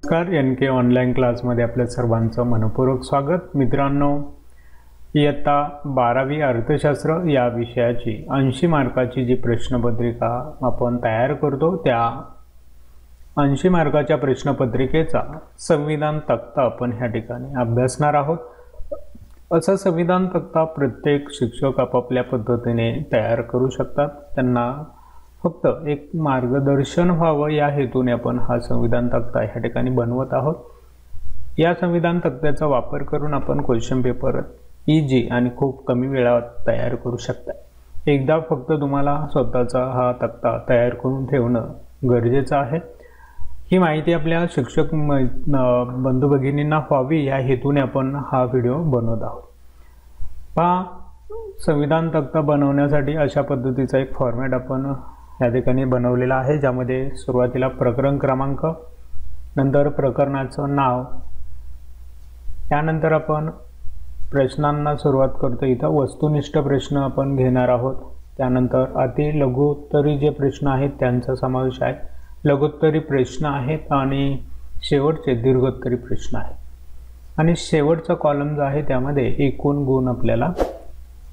नमस्कार, NK online क्लासमध्ये आपल्या सर्वांचं मनपूर्वक स्वागत। मित्रांनो, इयत्ता 12वी अर्थशास्त्र या विषयाची 80 मार्काची जी प्रश्नपत्रिका आपण तयार करतो, त्या 80 मार्काच्या प्रश्नपत्रिकेचा संविधान तक्ता आपण ह्या ठिकाणी अभ्यासणार आहोत। असा संविधान तक्ता प्रत्येक शिक्षक आपापल्या पद्धतीने तयार करू शकतात। त्यांना फक्त एक मार्गदर्शन व्हावं या हेतूने आपण हा संविधान तक्ता ह्या ठिकाणी बनवत आहोत। या संविधान तक्त्याचा वापर करून आपण क्वेश्चन पेपर इजी आणि खूप कमी वेळात तयार करू शकता। एकदा फक्त तुम्हाला स्वतःचा हा तक्ता तयार करून ठेवणं गरजेचं आहे। ही माहिती आपल्या शिक्षक बंधू भगिनींना व्हावी या हेतूने आपण हा व्हिडिओ बनवत आहोत। हा संविधान तक्ता बनवण्यासाठी अशा पद्धतीचा एक फॉर्मॅट आपण या ठिकाणी बनवलेला आहे, ज्यामध्ये सुरुवातीला प्रकरण क्रमांक, नंतर प्रकरणाचं नाव, त्यानंतर आपण प्रश्नांना सुरुवात करतो। इथं वस्तुनिष्ठ प्रश्न आपण घेणार आहोत। त्यानंतर अति लघुत्तरी जे प्रश्न आहेत त्यांचा समावेश आहे, लघुत्तरी प्रश्न आहेत आणि शेवटचे दीर्घोत्तरी प्रश्न आहेत। आणि शेवटचा कॉलम जो आहे त्यामध्ये एकूण गुण आपल्याला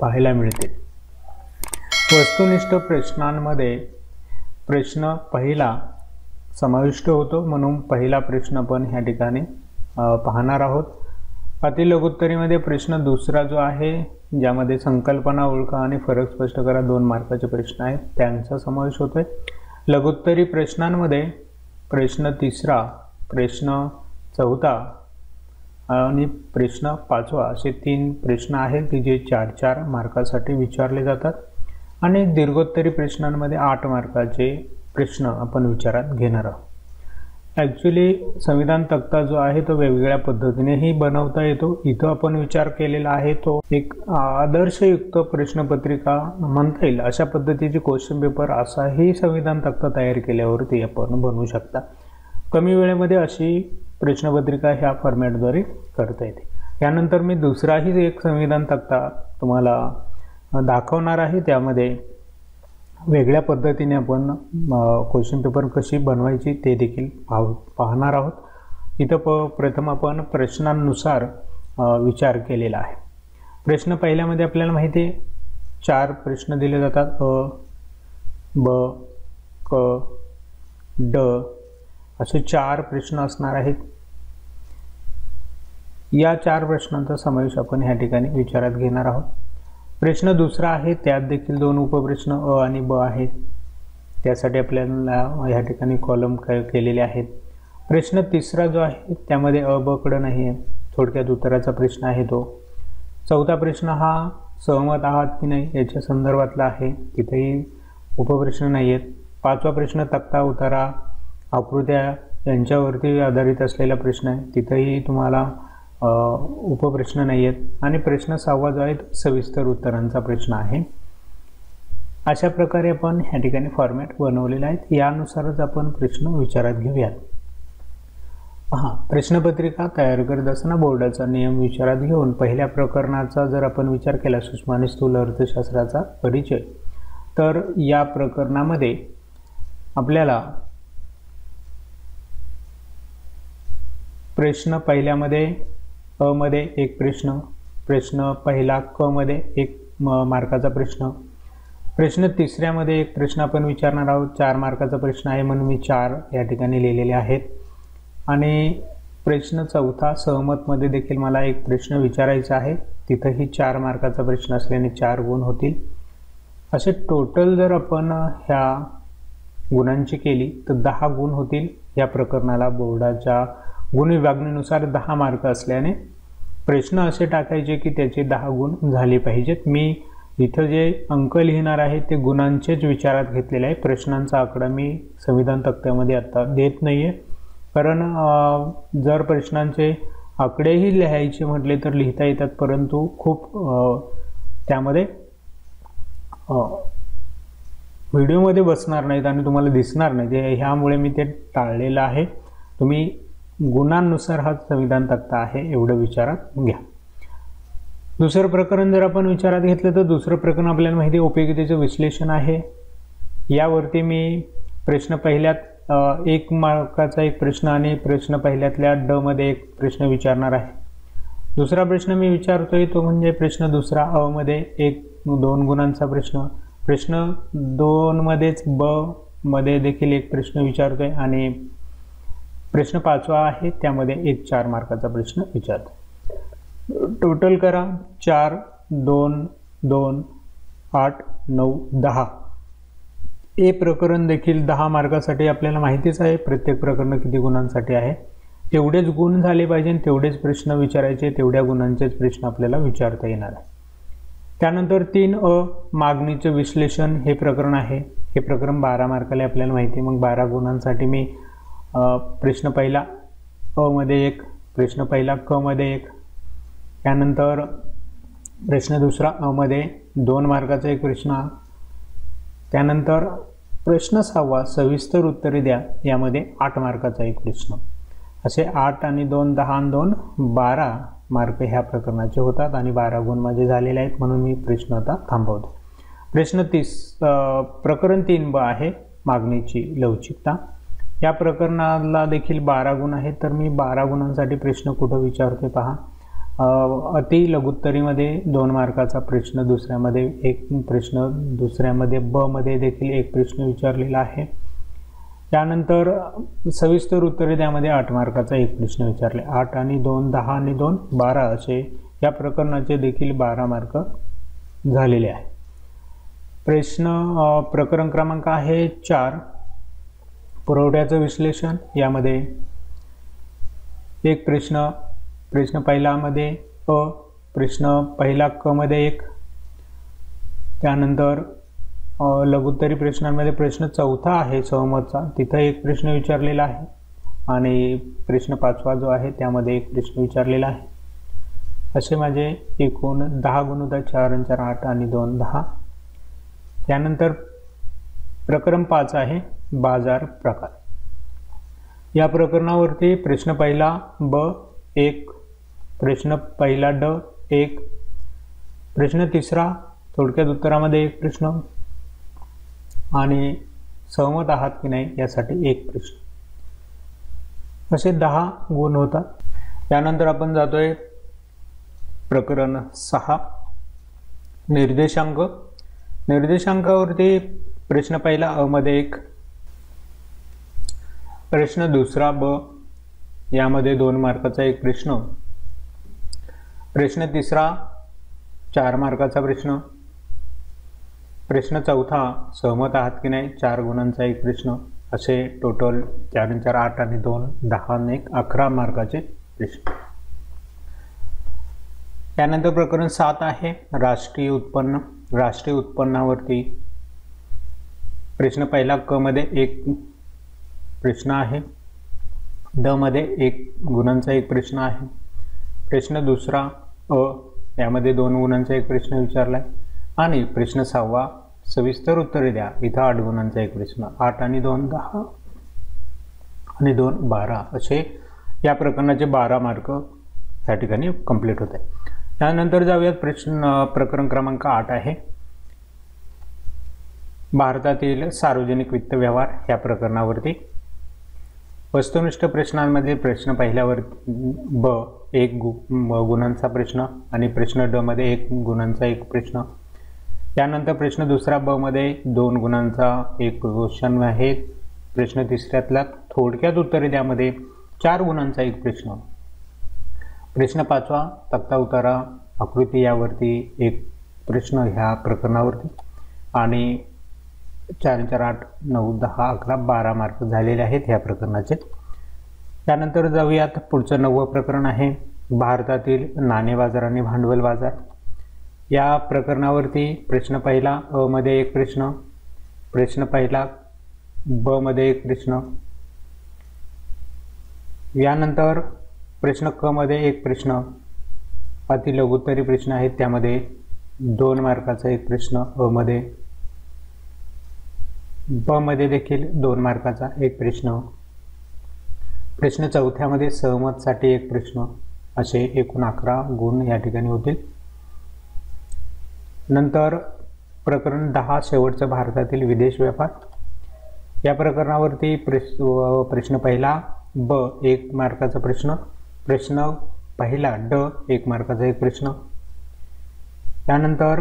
पाहायला मिळतील। वस्तुनिष्ठ प्रश्नांमध्ये प्रश्न पहिला समाविष्ट होतो, म्हणून पहिला प्रश्न आपण ह्या ठिकाणी पाहणार आहोत। अति लघुत्तरीमध्ये प्रश्न दुसरा जो आहे, ज्यामध्ये संकल्पना ओळखा आणि फरक स्पष्ट करा 2 मार्काचे प्रश्न आहेत, त्यांचा समावेश होतोय। लघुत्तरी प्रश्नांमध्ये प्रश्न तिसरा, प्रश्न चौथा आणि प्रश्न 5वा असे 3 प्रश्न आहेत की जे 4-4 मार्कासाठी विचारले जातात। आणि दीर्घोत्तरी प्रश्नांमध्ये 8 मार्काचे प्रश्न आपण विचारात घेणार आहोत। ॲक्च्युली संविधान तक्ता जो आहे तो वेगवेगळ्या पद्धतीनेही बनवता येतो। इथं आपण विचार केलेला आहे तो एक आदर्शयुक्त प्रश्नपत्रिका म्हणता येईल अशा पद्धतीची क्वेश्चन पेपर असाही संविधान तक्ता तयार केल्यावरती आपण बनवू शकता। कमी वेळेमध्ये अशी प्रश्नपत्रिका ह्या फॉर्मॅटद्वारे करता येते। यानंतर मी दुसराही एक संविधान तक्ता तुम्हाला दाखवणार आहे, त्यामध्ये वेगळ्या पद्धतीने आपण क्वेश्चन पेपर कशी बनवायची ते देखील पाहणार आहोत। इथं प्रथम आपण प्रश्नांनुसार विचार केलेला आहे। प्रश्न पहिल्यामध्ये आपल्याला माहिती आहे 4 प्रश्न दिले जातात, अ, ब, क, ड असे 4 प्रश्न असणार आहेत। या 4 प्रश्नांचा समावेश आपण ह्या ठिकाणी विचारात घेणार आहोत। प्रश्न दुसरा आहे, त्यात देखील 2 उपप्रश्न अ आणि ब आहेत, त्यासाठी आपल्याला या ठिकाणी कॉलम केलेले आहेत। प्रश्न तिसरा जो आहे त्यामध्ये अ ब कडे नाही आहे, थोडक्यात उत्तराचा प्रश्न आहे तो। चौथा प्रश्न हा सहमत आहात की नाही याच्या संदर्भातला आहे, तिथेही उपप्रश्न नाही आहेत। 5वा प्रश्न तक्ता उतारा आकृत्या यांच्यावरती आधारित असलेला प्रश्न आहे, तिथेही तुम्हाला उपप्रश्न नाही आहेत। आणि प्रश्न 6वा जो आहे सविस्तर उत्तरांचा प्रश्न आहे। अशा प्रकारे आपण ह्या ठिकाणी फॉर्मॅट बनवलेला आहे, यानुसारच आपण प्रश्न विचारात घेऊयात। पहा, प्रश्नपत्रिका तयार करत असताना बोर्डाचा नियम विचारात घेऊन पहिल्या प्रकरणाचा जर आपण विचार केला, सूक्ष्म आणि स्थूल अर्थशास्त्राचा परिचय, तर या प्रकरणामध्ये आपल्याला प्रश्न पहिल्यामध्ये अ मध्ये एक प्रश्न, प्रश्न पहिला क मध्ये 1 मार्काचा प्रश्न, प्रश्न तिसऱ्यामध्ये एक प्रश्न आपण विचारणार आहोत, 4 मार्काचा प्रश्न आहे म्हणून मी 4 या ठिकाणी लिहिलेले आहेत। आणि प्रश्न चौथा सहमतमध्ये देखील मला एक प्रश्न विचारायचा आहे, तिथंही 4 मार्काचा प्रश्न असल्याने 4 गुण होतील। असे टोटल जर आपण ह्या गुणांची केली तर 10 गुण होतील। या प्रकरणाला बोर्डाच्या गुण विभागणीनुसार 10 मार्क असल्याने प्रश्न असे टाकायचे की त्याचे 10 गुण झाले पाहिजेत। मी इथं जे अंक लिहिणार आहे ते गुणांचेच विचारात घेतलेले आहे, प्रश्नांचा आकडा मी संविधान तक्त्यामध्ये आता देत नाही आहे, कारण जर प्रश्नांचे आकडेही लिहायचे म्हटले तर लिहिता येतात, परंतु खूप त्यामध्ये व्हिडिओमध्ये बसणार नाहीत आणि तुम्हाला दिसणार नाही, ह्यामुळे मी ते टाळलेलं आहे। तुम्ही गुणांनुसार हा संविधान तक्ता आहे एवढं विचारात घ्या। दुसरं प्रकरण जर आपण विचारात घेतलं तर दुसरं प्रकरण आपल्याला माहिती आहे उपयोगितेचं विश्लेषण आहे। यावरती मी प्रश्न पहिल्यात 1 मार्काचा एक प्रश्न आणि प्रश्न पहिल्यातल्या ड मध्ये एक प्रश्न विचारणार आहे। दुसरा प्रश्न मी विचारतोय तो म्हणजे प्रश्न दुसरा अ मध्ये 2 गुणांचा प्रश्न, प्रश्न 2 मध्येच ब मध्ये देखील एक प्रश्न विचारतोय आणि प्रश्न 5वा आहे त्यामध्ये एक 4 मार्काचा प्रश्न विचारतो। टोटल करा 4 2 2 8 9 10। हे प्रकरण देखील 10 मार्कासाठी आपल्याला माहितीच आहे प्रत्येक प्रकरण किती गुणांसाठी आहे। तेवढेच गुण झाले पाहिजे, तेवढेच प्रश्न विचारायचे, तेवढ्या गुणांचेच प्रश्न आपल्याला विचारता येणार आहे। त्यानंतर 3 मागणीचे विश्लेषण हे प्रकरण आहे। हे प्रकरण 12 मार्काला आपल्याला माहिती आहे। मग 12 गुणांसाठी मी प्रश्न पहिला अ मध्ये 1, प्रश्न पहिला क मध्ये 1, त्यानंतर प्रश्न दुसरा अ मध्ये 2 मार्काचा एक प्रश्न, त्यानंतर प्रश्न 6वा सविस्तर उत्तरे द्या यामध्ये 8 मार्काचा एक प्रश्न, असे 8 आणि 2 10 आणि 2 12 मार्क ह्या प्रकरणाचे होतात आणि 12 गुण माझे झालेले आहेत, म्हणून मी प्रश्न आता थांबवतो। प्रश्न 30 प्रकरण 3 ब आहे मागणीची लवचिकता। या प्रकरणाला देखील 12 गुण आहेत, तर मी 12 गुणांसाठी प्रश्न कुठं विचारते पहा। अति लघुत्तरीमध्ये 2 मार्काचा प्रश्न, दुसऱ्यामध्ये एक प्रश्न, दुसऱ्यामध्ये ब मध्ये देखील एक प्रश्न विचारलेला आहे। त्यानंतर सविस्तर उत्तरे त्यामध्ये 8 मार्काचा एक प्रश्न विचारले। 8 आणि 2 10 आणि 2 12 असे या प्रकरणाचे देखील 12 मार्क झालेले आहे। प्रकरण क्रमांक आहे 4 पुरवठ्याचं विश्लेषण। यामध्ये एक प्रश्न, प्रश्न पहिला मध्ये अ, प्रश्न पहिला क मध्ये 1, त्यानंतर लघुत्तरी प्रश्नांमध्ये प्रश्न 4था आहे सहमतचा, तिथं एक प्रश्न विचारलेला आहे आणि प्रश्न 5वा जो आहे त्यामध्ये एक प्रश्न विचारलेला आहे। असे माझे एकूण 10 गुण होतात, 4 आणि 4 8 आणि 2 10। त्यानंतर प्रकरण 5 आहे बाजार प्रकार। या प्रकरणावरती प्रश्न पहिला ब 1, प्रश्न पहिला ड 1, प्रश्न तिसरा थोडक्यात उत्तरामध्ये एक प्रश्न आणि सहमत आहात की नाही यासाठी एक प्रश्न, असे 10 गुण होतात। त्यानंतर आपण जातोय प्रकरण 6 निर्देशांक। निर्देशांकावरती प्रश्न पहिला अ मध्ये 1, प्रश्न दुसरा ब यामध्ये 2 मार्काचा एक प्रश्न, प्रश्न तिसरा 4 मार्काचा प्रश्न, प्रश्न 4था सहमत आहात की नाही 4 गुणांचा एक प्रश्न, असे टोटल 4 आणि 4 8 आणि 2 10 आणि 1 11 मार्काचे प्रश्न। त्यानंतर प्रकरण 7 आहे राष्ट्रीय उत्पन्न। राष्ट्रीय उत्पन्नावरती प्रश्न पहिला क मध्ये 1 प्रश्न आहे, ड मध्ये 1 गुणांचा एक प्रश्न आहे, प्रश्न दुसरा अ यामध्ये 2 गुणांचा एक प्रश्न विचारलाय आणि प्रश्न 6वा सविस्तर उत्तरे द्या, इथं 8 गुणांचा एक प्रश्न, 8 आणि 2 10 आणि 2 12 असे या प्रकरणाचे 12 मार्क या ठिकाणी कंप्लीट होत आहे। त्यानंतर जाऊयात प्रकरण क्रमांक 8 आहे भारतातील सार्वजनिक वित्त व्यवहार। या प्रकरणावरती वस्तुनिष्ठ प्रश्नांमध्ये प्रश्न पहिल्यावर ब 1 गुणांचा प्रश्न आणि प्रश्न ड मध्ये 1 गुणांचा एक प्रश्न, त्यानंतर प्रश्न दुसरा ब मध्ये 2 गुणांचा एक क्वेश्चन आहे, प्रश्न तिसऱ्यातला थोडक्यात उत्तरे द्यामध्ये 4 गुणांचा एक प्रश्न, प्रश्न 5वा तक्ता उतारा आकृती यावरती एक प्रश्न ह्या प्रकरणावरती आणि 4 4 8 9 10 11 12 मार्क झालेले आहेत ह्या प्रकरणाचे। त्यानंतर जाऊयात पुढचं 9वं प्रकरण आहे भारतातील नाणे बाजार आणि भांडवल बाजार। या प्रकरणावरती प्रश्न पहिला अ मध्ये 1 प्रश्न, प्रश्न पहिला ब मध्ये 1 प्रश्न, यानंतर प्रश्न क मध्ये 1 प्रश्न, अति लघुत्तरी प्रश्न आहेत त्यामध्ये 2 मार्काचा एक प्रश्न अ मध्ये, ब मध्ये देखील 2 मार्काचा एक प्रश्न, प्रश्न 4थ्यामध्ये सहमतसाठी एक प्रश्न, असे एकूण 11 गुण या ठिकाणी होतील। नंतर प्रकरण 10 शेवटचं भारतातील विदेश व्यापार। या प्रकरणावरती प्रश्न पहिला ब 1 मार्काचा प्रश्न, प्रश्न पहिला ड 1 मार्काचा एक प्रश्न, त्यानंतर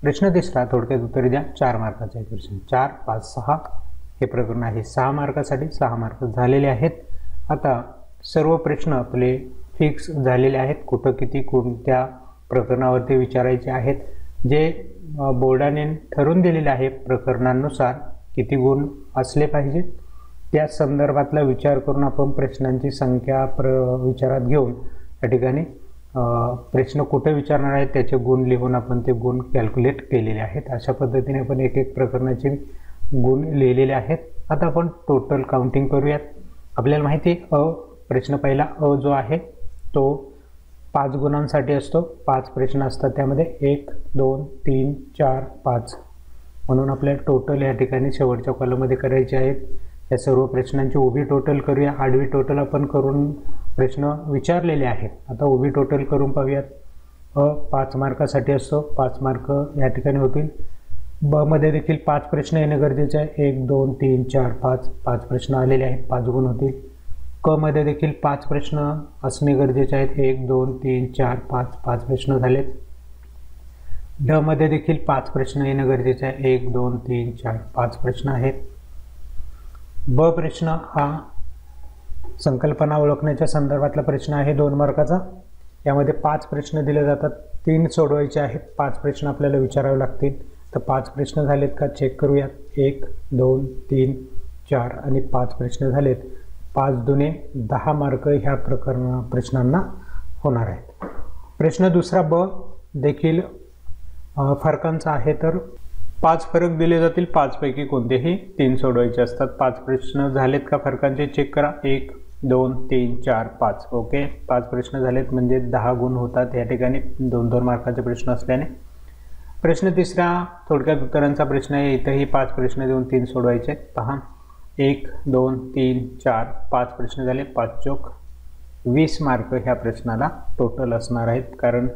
प्रश्न तिसरा थोडक्यात उत्तर द्या 4 मार्काचा एक प्रश्न। 4 5 6 हे प्रकरण आहे 6 मार्कासाठी 6 मार्क झालेले आहेत। आता सर्व प्रश्न आपले फिक्स झालेले आहेत, कुठं किती कोणत्या प्रकरणावरती विचारायचे आहेत, जे बोर्डाने ठरवून दिलेले आहे प्रकरणानुसार किती गुण असले पाहिजे त्या संदर्भातला विचार करून आपण प्रश्नांची संख्या विचारात घेऊन या ठिकाणी प्रश्न कुठे विचारणार आहेत त्याचे गुण लिहून आपण ते गुण कॅल्क्युलेट केलेले आहेत। अशा पद्धतीने आपण एक एक प्रकरणाचे गुण लिहिलेले आहेत। आता आपण टोटल काउंटिंग करूयात। आपल्याला माहिती आहे प्रश्न पहिला अ जो आहे तो 5 गुणांसाठी असतो, 5 प्रश्न असतात त्यामध्ये 1 2 3 4 5 म्हणून आपल्याला टोटल या ठिकाणी शेवटच्या कॉलममध्ये करायचे आहेत। या सर्व प्रश्नांची उभी टोटल करूया, आडवी टोटल आपण करून प्रश्न विचारलेले आहेत। आता उभी टोटल करून पाहूयात। 5 मार्कासाठी असतो, 5 मार्क या ठिकाणी होतील। ब मध्ये देखील 5 प्रश्न येणे गरजेचे आहे, 1 2 3 4 5 5 प्रश्न आलेले आहेत, 5 गुण होतील। क मध्ये देखील 5 प्रश्न असणे गरजेचे आहेत, 1 2 3 4 5 5 प्रश्न झालेत। ड मध्ये देखील 5 प्रश्न येणे गरजेचे आहे, 1 2 3 4 5 प्रश्न आहेत। ब प्रश्न हा संकल्पना ओळखण्याच्या संदर्भातला प्रश्न आहे 2 मार्काचा। यामध्ये 5 प्रश्न दिले जातात, 3 सोडवायचे आहेत, 5 प्रश्न आपल्याला विचारावे लागतील। तर 5 प्रश्न झालेत का चेक करूयात। 1 2 3 4 आणि 5 प्रश्न झालेत। 5 दुने 10 मार्क ह्या प्रश्नांना होणार आहेत। प्रश्न दुसरा ब देखील फरकांचा आहे, तर 5 फरक दिले जातील, 5 पैकी कोणतेही 3 सोडवायचे असतात। 5 प्रश्न झालेत का फरकांचे चेक करा। 1 2 3 4 5 ओके, 5 प्रश्न झालेत म्हणजे 10 गुण होतात या ठिकाणी 2-2 मार्काचे प्रश्न असल्याने। प्रश्न तिसरा थोडक्यात उत्तरांचा प्रश्न आहे, इथेही 5 प्रश्न देऊन 3 सोडवायचे आहेत। पहा 1 2 3 4 5 प्रश्न झाले, 5 चौक 20 मार्क ह्या प्रश्नाला टोटल असणार आहेत, कारण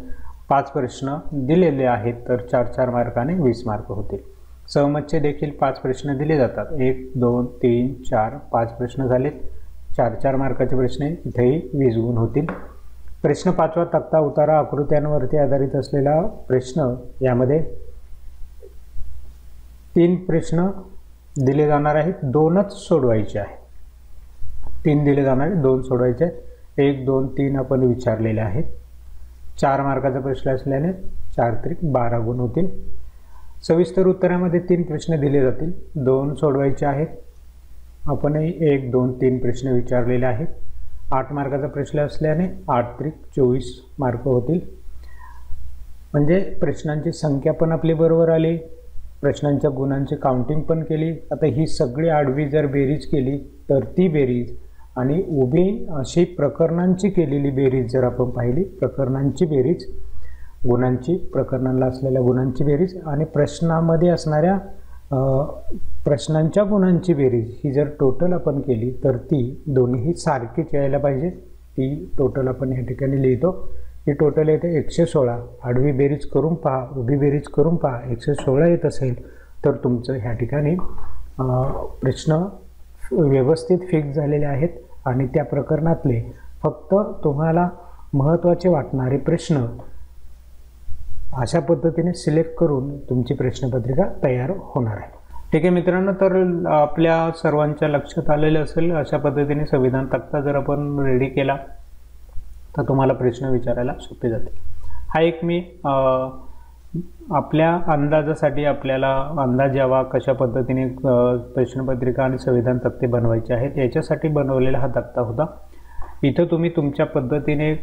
5 प्रश्न दिलेले आहेत तर 4-4 मार्काने 20 मार्क होतील। सहमतचे देखील 5 प्रश्न दिले जातात, 1 2 3 4 5 प्रश्न झालेत, 4-4 मार्काचे प्रश्न इथेही 20 गुण होतील। प्रश्न 5वा तक्ता उतारा आकृत्यांवरती आधारित असलेला प्रश्न, यामध्ये 3 प्रश्न दिले जाणार आहेत, 2च सोडवायचे आहेत। 3 दिले जाणार आहेत, 2 सोडवायचे आहेत। 1 2 3 आपण विचारलेले आहेत। 4 मार्काचा प्रश्न असल्याने 4 त्रिक 12 गुण होतील। सविस्तर उत्तरामध्ये 3 प्रश्न दिले जातील, 2 सोडवायचे आहेत। आपणही 1 2 3 प्रश्न विचारलेले आहेत। 8 मार्काचा प्रश्न असल्याने 8 त्रिक 24 मार्क होतील। म्हणजे प्रश्नांची संख्या पण आपली बरोबर आली, प्रश्नांच्या गुणांची काउंटिंग पण केली। आता ही सगळी आडवी जर बेरीज केली तर ती बेरीज आणि उभी अशी प्रकरणांची केलेली बेरीज जर आपण पाहिली, प्रकरणांची बेरीज गुणांची, प्रकरणांना असलेल्या गुणांची बेरीज आणि प्रश्नामध्ये असणाऱ्या प्रश्नांच्या गुणांची बेरीज ही जर टोटल आपण केली तर ती दोन्ही सारखीच यायला पाहिजे। ती टोटल आपण या ठिकाणी लिहितो, ही टोटल येते 116। आडवी बेरीज करून पहा, उभी बेरीज करून पहा, 116 येत असेल तर तुमचं ह्या ठिकाणी प्रश्न व्यवस्थित फिक्स झालेले आहेत आणि त्या प्रकरणातले फक्त तुम्हाला महत्त्वाचे वाटणारे प्रश्न अशा पद्धतीने सिलेक्ट करून तुमची प्रश्नपत्रिका तयार होणार आहे। ठीक आहे मित्रांनो, तर आपल्या सर्वांच्या लक्षात आलेलं असेल अशा पद्धतीने संविधान तक्ता जर आपण रेडी केला तर तुम्हाला प्रश्न विचारायला सोपे जाते। हा एक मी आपल्या अंदाजासाठी आपल्याला अंदाज यावा कशा पद्धतीने प्रश्नपत्रिका आणि संविधान तक्ते बनवायचे आहेत याच्यासाठी बनवलेला हा तक्ता होता। इथं तुम्ही तुमच्या पद्धतीने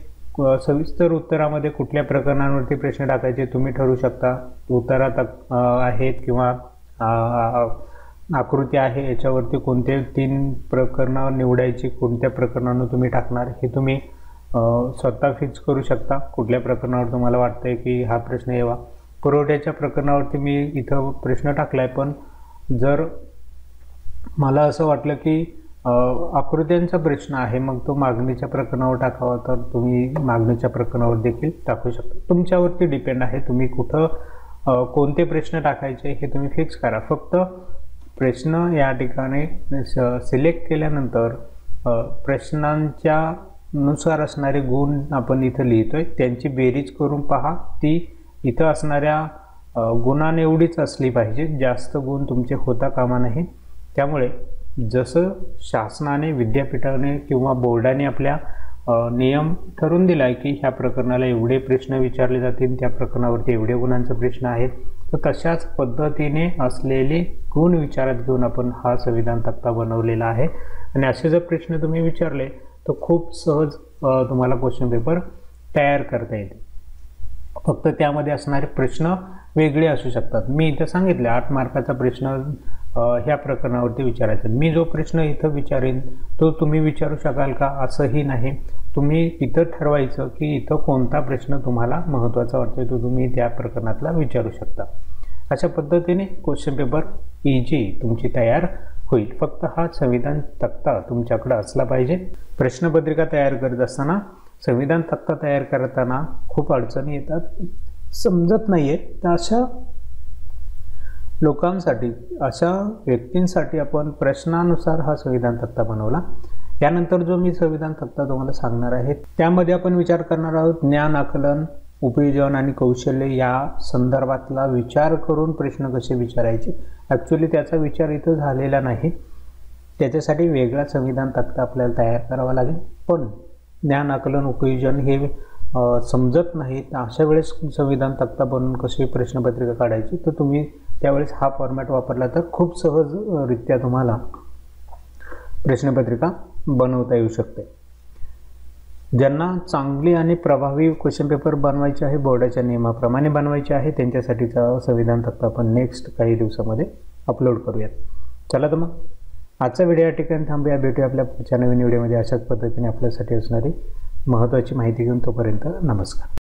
सविस्तर उत्तरामध्ये कुठल्या प्रकरणांवरती प्रश्न टाकायचे तुम्ही ठरवू शकता। उत्तरात आहेत किंवा आकृती आहे याच्यावरती कोणते 3 प्रकरणं निवडायची, कोणत्या प्रकरणांना तुम्ही टाकणार हे तुम्ही स्वतः फिक्स करू शकता। कुठल्या प्रकरणावर तुम्हाला वाटतंय की हा प्रश्न यावा। पुरवठ्याच्या प्रकरणावरती मी इथं प्रश्न टाकलाय, पण जर मला असं वाटलं की आकृत्यांचा प्रश्न आहे मग तो मागणीच्या प्रकरणावर टाकावा तर तुम्ही मागणीच्या प्रकरणावर देखील टाकू शकता। तुमच्यावरती डिपेंड आहे तुम्ही कुठं कोणते प्रश्न टाकायचे हे तुम्ही फिक्स करा। फक्त प्रश्न या ठिकाणी सिलेक्ट केल्यानंतर प्रश्नांच्या नुसार असणारे गुण आपण इथं लिहितोय, त्यांची बेरीज करून पहा. ती इथं असणाऱ्या गुणांनी एवढीच असली पाहिजे, जास्त गुण तुमचे होता कामा नये. त्यामुळे जसं शासनाने, विद्यापीठाने किंवा बोर्डाने आपल्या नियम ठरवून दिला आहे की ह्या प्रकरणाला एवढे प्रश्न विचारले जातील, त्या प्रकरणावरती एवढे गुणांचे प्रश्न आहेत, तर तशाच पद्धतीने असलेले गुण विचारात घेऊन आपण हा संविधान तक्ता बनवलेला आहे. आणि असे जर प्रश्न तुम्ही विचारले तर खूप सहज तुम्हाला क्वेश्चन पेपर तयार करता येते. फक्त त्यामध्ये असणारे प्रश्न वेगळे असू शकतात. मी इथं सांगितलं 8 मार्काचा प्रश्न ह्या प्रकरणावरती विचारायचा. मी जो प्रश्न इथं विचारेन तो तुम्ही विचारू शकाल का असंही नाही. तुम्ही इथं ठरवायचं की इथं कोणता प्रश्न तुम्हाला महत्त्वाचा वाटतोय तो तुम्ही त्या प्रकरणातला विचारू शकता. अशा पद्धतीने क्वेश्चन पेपर इझी तुमची तयार होईल. फक्त हा संविधान तक्ता तुमच्याकडे असला पाहिजे. प्रश्नपत्रिका तयार करत असताना, संविधान तक्ता तयार करताना खूप अडचणी येतात, समजत नाहीये. तर अशा लोकांसाठी, अशा व्यक्तींसाठी आपण प्रश्नानुसार हा संविधान तक्ता बनवला. यानंतर जो मी संविधान तक्ता तुम्हाला सांगणार आहे त्यामध्ये आपण विचार करणार आहोत ज्ञान आकलन, उपयोजन आणि कौशल्य या संदर्भातला विचार करून प्रश्न कसे विचारायचे. ॲक्च्युली त्याचा विचार इथं झालेला नाही, त्याच्यासाठी वेगळा संविधान तक्ता आपल्याला तयार करावा लागेल. पण ज्ञान आकलन, उपयोजन हे समजत नाही, तर अशा वेळेस संविधान तक्ता बनवून कशी प्रश्नपत्रिका काढायची, तर तुम्ही त्यावेळेस हा फॉर्मॅट वापरला तर खूप सहजरित्या तुम्हाला प्रश्नपत्रिका बनवता येऊ शकते. ज्यांना चांगली आणि प्रभावी क्वेश्चन पेपर बनवायचे आहे, बोर्डाच्या नियमाप्रमाणे बनवायचे आहे, त्यांच्यासाठीचा संविधान तक्ता आपण नेक्स्ट काही दिवसामध्ये अपलोड करूयात. चला तर मग आजचा व्हिडिओ या ठिकाणी थांबूया. भेटूया आपल्या पुढच्या नवीन व्हिडिओमध्ये अशाच पद्धतीने आपल्यासाठी असणारी महत्त्वाची माहिती घेऊन. तोपर्यंत नमस्कार.